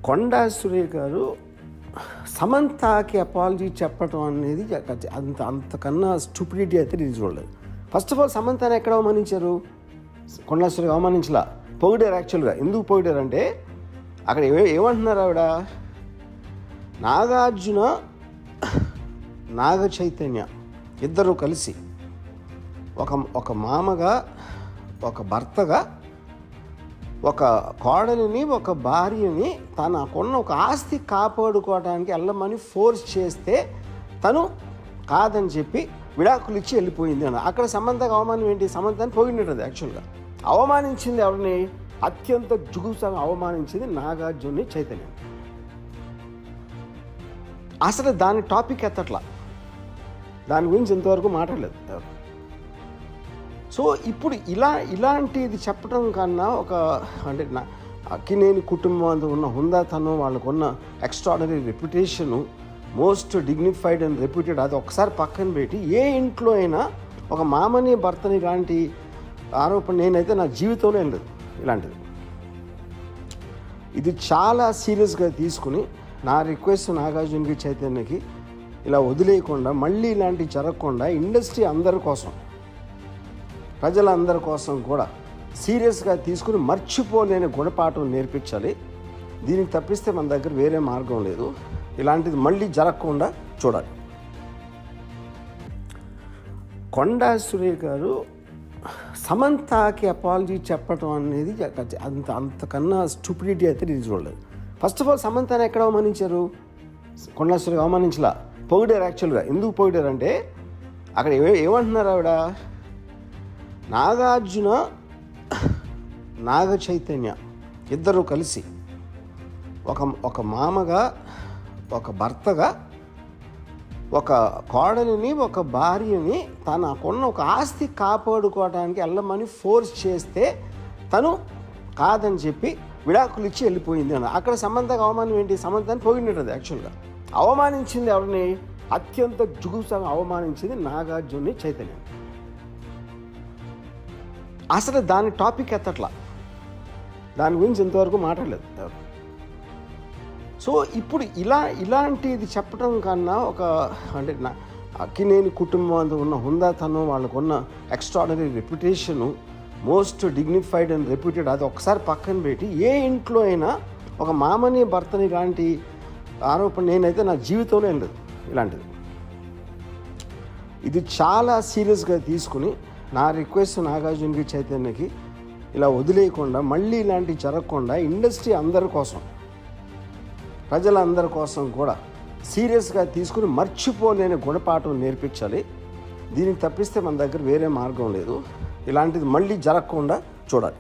కొండా సురేఖ గారు సమంతకి అపాలజీ చెప్పడం అనేది అంతకన్నా స్టూపిడిటీ అయితే నేను చూడలేదు. ఫస్ట్ ఆఫ్ ఆల్ సమంతని ఎక్కడ అవమానించారు? కొండా సురేఖ అవమానించలా, పొగిడారు. యాక్చువల్గా ఎందుకు పొగిడారంటే అక్కడ ఏమంటున్నారు ఆవిడ, నాగార్జున నాగ చైతన్య ఇద్దరు కలిసి ఒక మామగా, ఒక భర్తగా, ఒక కోడలిని, ఒక భార్యని తనకున్న ఒక ఆస్తి కాపాడుకోవడానికి వెళ్ళమని ఫోర్స్ చేస్తే తను కాదని చెప్పి విడాకులు ఇచ్చి వెళ్ళిపోయింది అని. అక్కడ సమంతకు అవమానం ఏంటి? సమంతని పోయినట్టు యాక్చువల్గా అవమానించింది ఎవరిని? అత్యంత జుగుప్సగా అవమానించింది నాగార్జున్ని, చైతన్య. అసలు దాని టాపిక్ ఎత్తట్లా, దాని గురించి ఇంతవరకు మాట్లాడలేదు ఎవరు. సో ఇప్పుడు ఇలాంటిది చెప్పడం కన్నా అంటే అక్కినేని కుటుంబం అంతా ఉన్న హుందాతనం, వాళ్ళకున్న extraordinary reputation, most dignified and reputed, అది ఒకసారి పక్కన పెట్టి ఏ ఇంట్లో అయినా ఒక మామని భర్తని ఇలాంటి ఆరోపణ నేనైతే నా జీవితంలో ఏం లేదు ఇలాంటిది. ఇది చాలా సీరియస్గా తీసుకుని నా రిక్వెస్ట్ నాగార్జునకి, చైతన్యకి ఇలా వదిలేయకుండా, మళ్ళీ ఇలాంటివి జరగకుండా ఇండస్ట్రీ అందరి కోసం, ప్రజలందరి కోసం కూడా సీరియస్గా తీసుకుని మర్చిపోలేని గుణపాఠం నేర్పించాలి. దీనికి తప్పిస్తే మన దగ్గర వేరే మార్గం లేదు. ఇలాంటిది మళ్ళీ జరగకుండా చూడాలి. కొండా సురేఖ గారు సమంతకి అపాలజీ చెప్పడం అనేది అంతకన్నా స్టూపిడిటీ అయితే నేను చూడలేదు. ఫస్ట్ ఆఫ్ ఆల్ సమంతని ఎక్కడ అవమానించారు? కొండా సురేఖ అవమానించలా, పొగిడారు. యాక్చువల్గా ఎందుకు పొగిడారంటే అక్కడ ఏమంటున్నారు ఆవిడ, నాగార్జున నాగ చైతన్య ఇద్దరు కలిసి ఒక మామగా, ఒక భర్తగా, ఒక కోడలిని, ఒక భార్యని తనకున్న ఒక ఆస్తి కాపాడుకోవడానికి వెళ్ళమని ఫోర్స్ చేస్తే తను కాదని చెప్పి విడాకులు ఇచ్చి వెళ్ళిపోయింది అని. అక్కడ సమంతకు అవమానం ఏంటి? సమంతని పోయినట్టు యాక్చువల్గా అవమానించింది ఎవరిని? అత్యంత జుగుప్సగా అవమానించింది నాగార్జున్ని, చైతన్య. అసలు దాని టాపిక్ ఎత్తట్లా, దాని గురించి ఇంతవరకు మాట్లాడలేదు ఎవరు. సో ఇప్పుడు ఇలాంటిది చెప్పడం కన్నా అంటే అక్కినేని కుటుంబం అంతా ఉన్న హుందాతనం, వాళ్ళకున్న extraordinary reputation, most dignified and reputed, అది ఒకసారి పక్కన పెట్టి ఏ ఇంట్లో అయినా ఒక మామని భర్తని ఇలాంటి ఆరోపణ నేనైతే నా జీవితంలో ఏం లేదు ఇలాంటిది. ఇది చాలా సీరియస్గా తీసుకుని నా రిక్వెస్ట్ నాగార్జునకి, చైతన్యకి ఇలా వదిలేయకుండా, మళ్ళీ ఇలాంటివి జరగకుండా ఇండస్ట్రీ అందరి కోసం, ప్రజలందరి కోసం కూడా సీరియస్గా తీసుకుని మర్చిపోలేని గుణపాఠం నేర్పించాలి. దీనికి తప్పిస్తే మన దగ్గర వేరే మార్గం లేదు. ఇలాంటిది మళ్ళీ జరగకుండా చూడాలి.